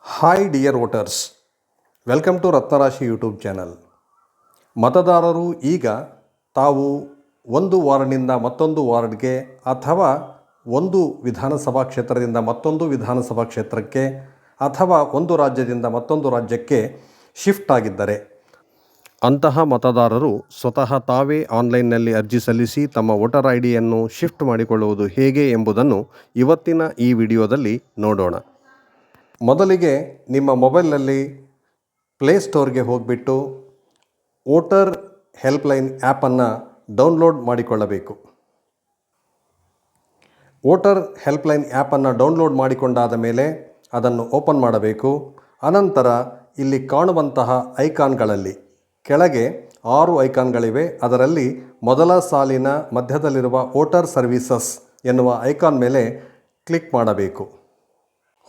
Hi dear voters, welcome to Ratnarashi YouTube channel. ಮತದಾರರು ಈಗ ತಾವು ಒಂದು ವಾರ್ಡ್ನಿಂದ ಮತ್ತೊಂದು ವಾರ್ಡ್ಗೆ ಅಥವಾ ಒಂದು ವಿಧಾನಸಭಾ ಕ್ಷೇತ್ರದಿಂದ ಮತ್ತೊಂದು ವಿಧಾನಸಭಾ ಕ್ಷೇತ್ರಕ್ಕೆ ಅಥವಾ ಒಂದು ರಾಜ್ಯದಿಂದ ಮತ್ತೊಂದು ರಾಜ್ಯಕ್ಕೆ ಶಿಫ್ಟ್ ಆಗಿದ್ದರೆ ಅಂತಹ ಮತದಾರರು ಸ್ವತಃ ತಾವೇ ಆನ್ಲೈನ್ನಲ್ಲಿ ಅರ್ಜಿ ಸಲ್ಲಿಸಿ ತಮ್ಮ ವೋಟರ್ ಐ ಡಿಯನ್ನು ಶಿಫ್ಟ್ ಮಾಡಿಕೊಳ್ಳುವುದು ಹೇಗೆ ಎಂಬುದನ್ನು ಇವತ್ತಿನ ಈ ವಿಡಿಯೋದಲ್ಲಿ ನೋಡೋಣ. ಮೊದಲಿಗೆ ನಿಮ್ಮ ಮೊಬೈಲ್ನಲ್ಲಿ ಪ್ಲೇಸ್ಟೋರ್ಗೆ ಹೋಗಿಬಿಟ್ಟು ವೋಟರ್ ಹೆಲ್ಪ್ಲೈನ್ ಆ್ಯಪನ್ನು ಡೌನ್ಲೋಡ್ ಮಾಡಿಕೊಳ್ಳಬೇಕು. ವೋಟರ್ ಹೆಲ್ಪ್ಲೈನ್ ಆ್ಯಪನ್ನು ಡೌನ್ಲೋಡ್ ಮಾಡಿಕೊಂಡಾದ ಮೇಲೆ ಅದನ್ನು ಓಪನ್ ಮಾಡಬೇಕು. ಅನಂತರ ಇಲ್ಲಿ ಕಾಣುವಂತಹ ಐಕಾನ್ಗಳಲ್ಲಿ ಕೆಳಗೆ 6 ಐಕಾನ್ಗಳಿವೆ. ಅದರಲ್ಲಿ ಮೊದಲ ಸಾಲಿನ ಮಧ್ಯದಲ್ಲಿರುವ ವೋಟರ್ ಸರ್ವೀಸಸ್ ಎನ್ನುವ ಐಕಾನ್ ಮೇಲೆ ಕ್ಲಿಕ್ ಮಾಡಬೇಕು.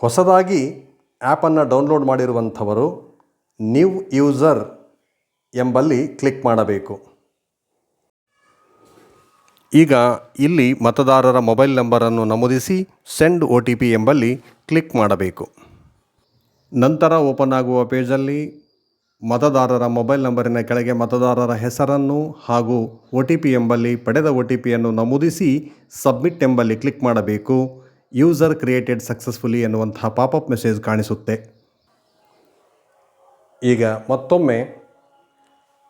ಹೊಸದಾಗಿ ಆ್ಯಪನ್ನು ಡೌನ್ಲೋಡ್ ಮಾಡಿರುವಂಥವರು ನ್ಯೂ ಯೂಸರ್ ಎಂಬಲ್ಲಿ ಕ್ಲಿಕ್ ಮಾಡಬೇಕು. ಈಗ ಇಲ್ಲಿ ಮತದಾರರ ಮೊಬೈಲ್ ನಂಬರನ್ನು ನಮೂದಿಸಿ ಸೆಂಡ್ OTP ಎಂಬಲ್ಲಿ ಕ್ಲಿಕ್ ಮಾಡಬೇಕು. ನಂತರ ಓಪನ್ ಆಗುವ ಪೇಜಲ್ಲಿ ಮತದಾರರ ಮೊಬೈಲ್ ನಂಬರಿನ ಕೆಳಗೆ ಮತದಾರರ ಹೆಸರನ್ನು ಹಾಗೂ OTP ಎಂಬಲ್ಲಿ ಪಡೆದ OTPಯನ್ನು ನಮೂದಿಸಿ ಸಬ್ಮಿಟ್ ಎಂಬಲ್ಲಿ ಕ್ಲಿಕ್ ಮಾಡಬೇಕು. ಯೂಸರ್ ಕ್ರಿಯೇಟೆಡ್ ಸಕ್ಸಸ್ಫುಲಿ ಎನ್ನುವಂತಹ ಪಾಪಪ್ ಮೆಸೇಜ್ ಕಾಣಿಸುತ್ತೆ. ಈಗ ಮತ್ತೊಮ್ಮೆ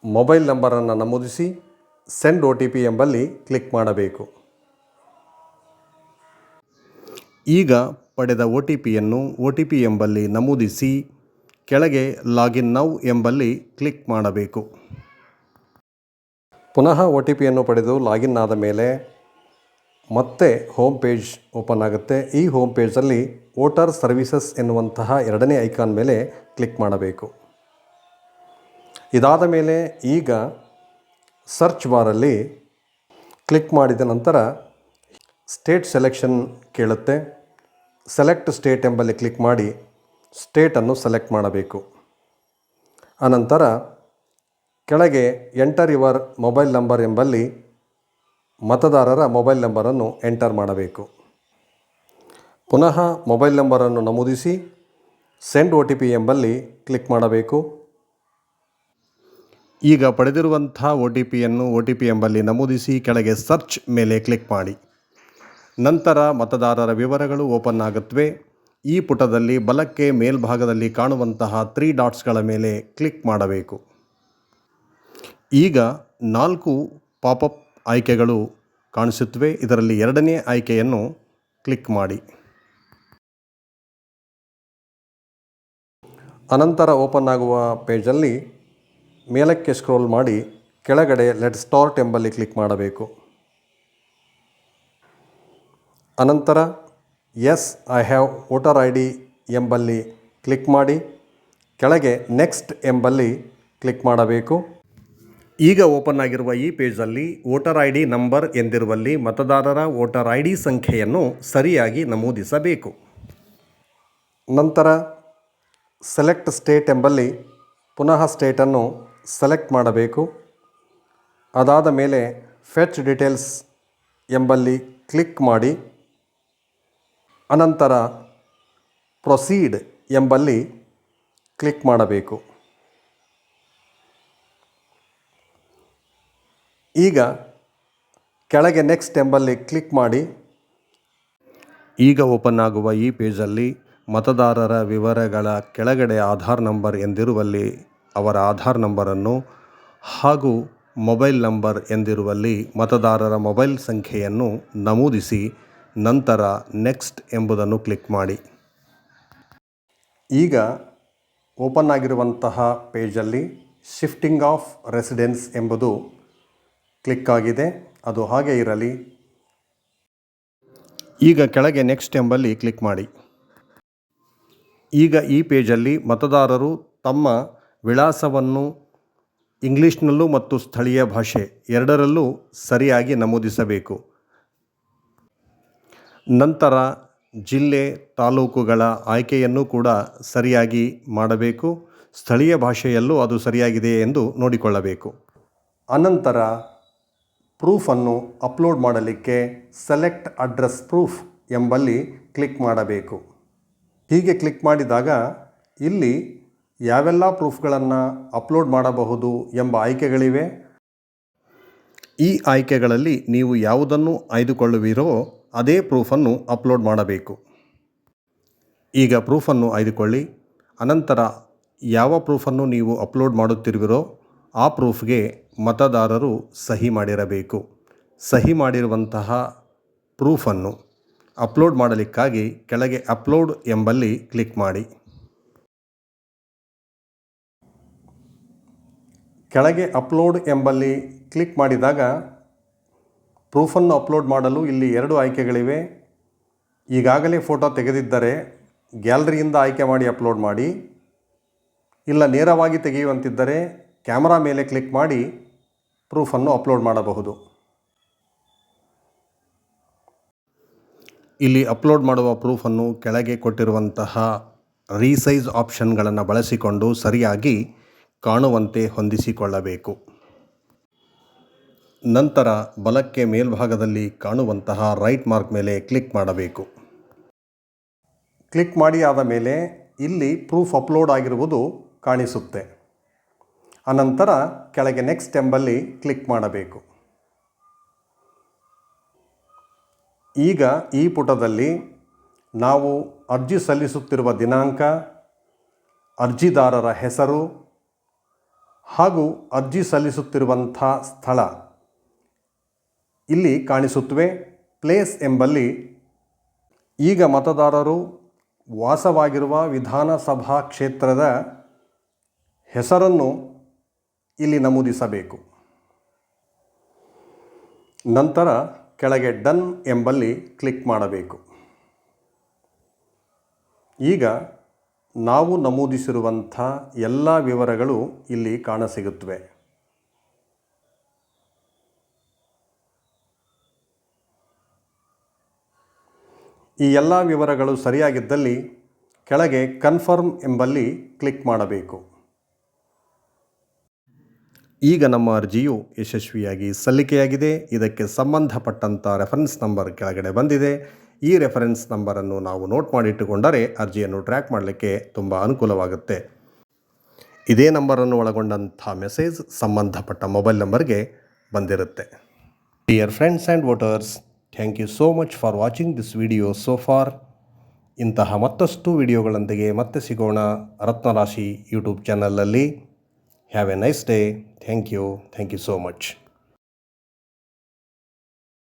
ಮೊಬೈಲ್ ನಂಬರನ್ನು ನಮೂದಿಸಿ ಸೆಂಡ್ OTP ಎಂಬಲ್ಲಿ ಕ್ಲಿಕ್ ಮಾಡಬೇಕು. ಈಗ ಪಡೆದ OTPಯನ್ನು OTP ಎಂಬಲ್ಲಿ ನಮೂದಿಸಿ ಕೆಳಗೆ ಲಾಗಿನ್ ನೌ ಎಂಬಲ್ಲಿ ಕ್ಲಿಕ್ ಮಾಡಬೇಕು. ಪುನಃ OTPಯನ್ನು ಪಡೆದು ಲಾಗಿನ್ ಆದ ಮೇಲೆ ಮತ್ತೆ ಹೋಮ್ ಪೇಜ್ ಓಪನ್ ಆಗುತ್ತೆ. ಈ ಹೋಮ್ ಪೇಜಲ್ಲಿ ವೋಟರ್ ಸರ್ವೀಸಸ್ ಎನ್ನುವಂತಹ ಎರಡನೇ ಐಕಾನ್ ಮೇಲೆ ಕ್ಲಿಕ್ ಮಾಡಬೇಕು. ಇದಾದ ಮೇಲೆ ಈಗ ಸರ್ಚ್ ಬಾರಲ್ಲಿ ಕ್ಲಿಕ್ ಮಾಡಿದ ನಂತರ ಸ್ಟೇಟ್ ಸೆಲೆಕ್ಷನ್ ಕೇಳುತ್ತೆ. ಸೆಲೆಕ್ಟ್ ಸ್ಟೇಟ್ ಎಂಬಲ್ಲಿ ಕ್ಲಿಕ್ ಮಾಡಿ ಸ್ಟೇಟನ್ನು ಸೆಲೆಕ್ಟ್ ಮಾಡಬೇಕು. ಅನಂತರ ಕೆಳಗೆ ಎಂಟರ್ ಯುವರ್ ಮೊಬೈಲ್ ನಂಬರ್ ಎಂಬಲ್ಲಿ ಮತದಾರರ ಮೊಬೈಲ್ ನಂಬರನ್ನು ಎಂಟರ್ ಮಾಡಬೇಕು. ಪುನಃ ಮೊಬೈಲ್ ನಂಬರನ್ನು ನಮೂದಿಸಿ ಸೆಂಡ್ OTP ಎಂಬಲ್ಲಿ ಕ್ಲಿಕ್ ಮಾಡಬೇಕು. ಈಗ ಪಡೆದಿರುವಂಥ OTPಯನ್ನು OTP ಎಂಬಲ್ಲಿ ನಮೂದಿಸಿ ಕೆಳಗೆ ಸರ್ಚ್ ಮೇಲೆ ಕ್ಲಿಕ್ ಮಾಡಿ. ನಂತರ ಮತದಾರರ ವಿವರಗಳು ಓಪನ್ ಆಗುತ್ತವೆ. ಈ ಪುಟದಲ್ಲಿ ಬಲಕ್ಕೆ ಮೇಲ್ಭಾಗದಲ್ಲಿ ಕಾಣುವಂತಹ 3 ಡಾಟ್ಸ್ಗಳ ಮೇಲೆ ಕ್ಲಿಕ್ ಮಾಡಬೇಕು. ಈಗ 4 ಪಾಪಪ್ ಆಯ್ಕೆಗಳು ಕಾಣಿಸುತ್ತವೆ. ಇದರಲ್ಲಿ ಎರಡನೇ ಆಯ್ಕೆಯನ್ನು ಕ್ಲಿಕ್ ಮಾಡಿ. ಅನಂತರ ಓಪನ್ ಆಗುವ ಪೇಜಲ್ಲಿ ಮೇಲಕ್ಕೆ ಸ್ಕ್ರೋಲ್ ಮಾಡಿ ಕೆಳಗಡೆ ಲೆಟ್ ಸ್ಟಾರ್ಟ್ ಎಂಬಲ್ಲಿ ಕ್ಲಿಕ್ ಮಾಡಬೇಕು. ಅನಂತರ yes I have voter ID ಎಂಬಲ್ಲಿ ಕ್ಲಿಕ್ ಮಾಡಿ ಕೆಳಗೆ ನೆಕ್ಸ್ಟ್ ಎಂಬಲ್ಲಿ ಕ್ಲಿಕ್ ಮಾಡಬೇಕು. ಈಗ ಓಪನ್ ಆಗಿರುವ ಈ ಪೇಜಲ್ಲಿ ವೋಟರ್ ID ನಂಬರ್ ಎಂದಿರುವಲ್ಲಿ ಮತದಾರರ ವೋಟರ್ ID ಸಂಖ್ಯೆಯನ್ನು ಸರಿಯಾಗಿ ನಮೂದಿಸಬೇಕು. ನಂತರ ಸೆಲೆಕ್ಟ್ ಸ್ಟೇಟ್ ಎಂಬಲ್ಲಿ ಪುನಃ ಸ್ಟೇಟನ್ನು ಸೆಲೆಕ್ಟ್ ಮಾಡಬೇಕು. ಅದಾದ ಮೇಲೆ ಫೆಚ್ ಡೀಟೇಲ್ಸ್ ಎಂಬಲ್ಲಿ ಕ್ಲಿಕ್ ಮಾಡಿ ಅನಂತರ ಪ್ರೊಸೀಡ್ ಎಂಬಲ್ಲಿ ಕ್ಲಿಕ್ ಮಾಡಬೇಕು. ಈಗ ಕೆಳಗೆ ನೆಕ್ಸ್ಟ್ ಎಂಬಲ್ಲಿ ಕ್ಲಿಕ್ ಮಾಡಿ. ಈಗ ಓಪನ್ ಆಗುವ ಈ ಪೇಜಲ್ಲಿ ಮತದಾರರ ವಿವರಗಳ ಕೆಳಗಡೆ ಆಧಾರ್ ನಂಬರ್ ಎಂದಿರುವಲ್ಲಿ ಅವರ ಆಧಾರ್ ನಂಬರನ್ನು ಹಾಗೂ ಮೊಬೈಲ್ ನಂಬರ್ ಎಂದಿರುವಲ್ಲಿ ಮತದಾರರ ಮೊಬೈಲ್ ಸಂಖ್ಯೆಯನ್ನು ನಮೂದಿಸಿ ನಂತರ ನೆಕ್ಸ್ಟ್ ಎಂಬುದನ್ನು ಕ್ಲಿಕ್ ಮಾಡಿ. ಈಗ ಓಪನ್ ಆಗಿರುವಂತಹ ಪೇಜಲ್ಲಿ ಶಿಫ್ಟಿಂಗ್ ಆಫ್ ರೆಸಿಡೆನ್ಸ್ ಎಂಬುದು ಕ್ಲಿಕ್ ಆಗಿದೆ. ಅದು ಹಾಗೆ ಇರಲಿ. ಈಗ ಕೆಳಗೆ ನೆಕ್ಸ್ಟ್ ಎಂಬಲ್ಲಿ ಕ್ಲಿಕ್ ಮಾಡಿ. ಈಗ ಈ ಪೇಜಲ್ಲಿ ಮತದಾರರು ತಮ್ಮ ವಿಳಾಸವನ್ನು ಇಂಗ್ಲೀಷ್ನಲ್ಲೂ ಮತ್ತು ಸ್ಥಳೀಯ ಭಾಷೆ ಎರಡರಲ್ಲೂ ಸರಿಯಾಗಿ ನಮೂದಿಸಬೇಕು. ನಂತರ ಜಿಲ್ಲೆ ತಾಲೂಕುಗಳ ಆಯ್ಕೆಯನ್ನು ಕೂಡ ಸರಿಯಾಗಿ ಮಾಡಬೇಕು. ಸ್ಥಳೀಯ ಭಾಷೆಯಲ್ಲೂ ಅದು ಸರಿಯಾಗಿದೆ ಎಂದು ನೋಡಿಕೊಳ್ಳಬೇಕು. ಅನಂತರ ಪ್ರೂಫನ್ನು ಅಪ್ಲೋಡ್ ಮಾಡಲಿಕ್ಕೆ ಸೆಲೆಕ್ಟ್ ಅಡ್ರೆಸ್ ಪ್ರೂಫ್ ಎಂಬಲ್ಲಿ ಕ್ಲಿಕ್ ಮಾಡಬೇಕು. ಹೀಗೆ ಕ್ಲಿಕ್ ಮಾಡಿದಾಗ ಇಲ್ಲಿ ಯಾವೆಲ್ಲ ಪ್ರೂಫ್ಗಳನ್ನು ಅಪ್ಲೋಡ್ ಮಾಡಬಹುದು ಎಂಬ ಆಯ್ಕೆಗಳಿವೆ. ಈ ಆಯ್ಕೆಗಳಲ್ಲಿ ನೀವು ಯಾವುದನ್ನು ಆಯ್ದುಕೊಳ್ಳುವಿರೋ ಅದೇ ಪ್ರೂಫನ್ನು ಅಪ್ಲೋಡ್ ಮಾಡಬೇಕು. ಈಗ ಪ್ರೂಫನ್ನು ಆಯ್ದುಕೊಳ್ಳಿ. ಅನಂತರ ಯಾವ ಪ್ರೂಫನ್ನು ನೀವು ಅಪ್ಲೋಡ್ ಮಾಡುತ್ತಿರುವಿರೋ ಆ ಪ್ರೂಫ್ಗೆ ಮತದಾರರು ಸಹಿ ಮಾಡಿರಬೇಕು. ಸಹಿ ಮಾಡಿರುವಂತಹ ಪ್ರೂಫನ್ನು ಅಪ್ಲೋಡ್ ಮಾಡಲಿಕ್ಕಾಗಿ ಕೆಳಗೆ ಅಪ್ಲೋಡ್ ಎಂಬಲ್ಲಿ ಕ್ಲಿಕ್ ಮಾಡಿ. ಕೆಳಗೆ ಅಪ್ಲೋಡ್ ಎಂಬಲ್ಲಿ ಕ್ಲಿಕ್ ಮಾಡಿದಾಗ ಪ್ರೂಫನ್ನು ಅಪ್ಲೋಡ್ ಮಾಡಲು ಇಲ್ಲಿ 2 ಆಯ್ಕೆಗಳಿವೆ. ಈಗಾಗಲೇ ಫೋಟೋ ತೆಗೆದಿದ್ದರೆ ಗ್ಯಾಲರಿಯಿಂದ ಆಯ್ಕೆ ಮಾಡಿ ಅಪ್ಲೋಡ್ ಮಾಡಿ, ಇಲ್ಲ ನೇರವಾಗಿ ತೆಗೆಯುವಂತಿದ್ದರೆ ಕ್ಯಾಮರಾ ಮೇಲೆ ಕ್ಲಿಕ್ ಮಾಡಿ ಪ್ರೂಫನ್ನು ಅಪ್ಲೋಡ್ ಮಾಡಬಹುದು. ಇಲ್ಲಿ ಅಪ್ಲೋಡ್ ಮಾಡುವ ಪ್ರೂಫನ್ನು ಕೆಳಗೆ ಕೊಟ್ಟಿರುವಂತಹ ರೀಸೈಜ್ ಆಪ್ಷನ್ಗಳನ್ನು ಬಳಸಿಕೊಂಡು ಸರಿಯಾಗಿ ಕಾಣುವಂತೆ ಹೊಂದಿಸಿಕೊಳ್ಳಬೇಕು. ನಂತರ ಬಲಕ್ಕೆ ಮೇಲ್ಭಾಗದಲ್ಲಿ ಕಾಣುವಂತಹ ರೈಟ್ ಮಾರ್ಕ್ ಮೇಲೆ ಕ್ಲಿಕ್ ಮಾಡಬೇಕು. ಕ್ಲಿಕ್ ಮಾಡಿ ಆದ ಮೇಲೆ ಇಲ್ಲಿ ಪ್ರೂಫ್ ಅಪ್ಲೋಡ್ ಆಗಿರುವುದು ಕಾಣಿಸುತ್ತೆ. ಅನಂತರ ಕೆಳಗೆ ನೆಕ್ಸ್ಟ್ ಎಂಬಲ್ಲಿ ಕ್ಲಿಕ್ ಮಾಡಬೇಕು. ಈಗ ಈ ಪುಟದಲ್ಲಿ ನಾವು ಅರ್ಜಿ ಸಲ್ಲಿಸುತ್ತಿರುವ ದಿನಾಂಕ, ಅರ್ಜಿದಾರರ ಹೆಸರು ಹಾಗೂ ಅರ್ಜಿ ಸಲ್ಲಿಸುತ್ತಿರುವಂಥ ಸ್ಥಳ ಇಲ್ಲಿ ಕಾಣಿಸುತ್ತವೆ. ಪ್ಲೇಸ್ ಎಂಬಲ್ಲಿ ಈಗ ಮತದಾರರು ವಾಸವಾಗಿರುವ ವಿಧಾನಸಭಾ ಕ್ಷೇತ್ರದ ಹೆಸರನ್ನು ಇಲ್ಲಿ ನಮೂದಿಸಬೇಕು. ನಂತರ ಕೆಳಗೆ ಡನ್ ಎಂಬಲ್ಲಿ ಕ್ಲಿಕ್ ಮಾಡಬೇಕು. ಈಗ ನಾವು ನಮೂದಿಸಿರುವಂಥ ಎಲ್ಲ ವಿವರಗಳು ಇಲ್ಲಿ ಕಾಣಸಿಗುತ್ತವೆ. ಈ ಎಲ್ಲ ವಿವರಗಳು ಸರಿಯಾಗಿದ್ದಲ್ಲಿ ಕೆಳಗೆ ಕನ್ಫರ್ಮ್ ಎಂಬಲ್ಲಿ ಕ್ಲಿಕ್ ಮಾಡಬೇಕು. ಈಗ ನಮ್ಮ ಅರ್ಜಿಯು ಯಶಸ್ವಿಯಾಗಿ ಸಲ್ಲಿಕೆಯಾಗಿದೆ. ಇದಕ್ಕೆ ಸಂಬಂಧಪಟ್ಟಂಥ ರೆಫರೆನ್ಸ್ ನಂಬರ್ ಕೆಳಗಡೆ ಬಂದಿದೆ. ಈ ರೆಫರೆನ್ಸ್ ನಂಬರನ್ನು ನಾವು ನೋಟ್ ಮಾಡಿಟ್ಟುಕೊಂಡರೆ ಅರ್ಜಿಯನ್ನು ಟ್ರ್ಯಾಕ್ ಮಾಡಲಿಕ್ಕೆ ತುಂಬ ಅನುಕೂಲವಾಗುತ್ತೆ. ಇದೇ ನಂಬರನ್ನು ಒಳಗೊಂಡಂಥ ಮೆಸೇಜ್ ಸಂಬಂಧಪಟ್ಟ ಮೊಬೈಲ್ ನಂಬರ್ಗೆ ಬಂದಿರುತ್ತೆ. Dear friends and voters, thank you so much for watching this video so far. ಇಂತಹ ಮತ್ತಷ್ಟು ವಿಡಿಯೋಗಳೊಂದಿಗೆ ಮತ್ತೆ ಸಿಗೋಣ ರತ್ನರಾಶಿ ಯೂಟ್ಯೂಬ್ ಚಾನಲಲ್ಲಿ. Have a nice day. Thank you so much.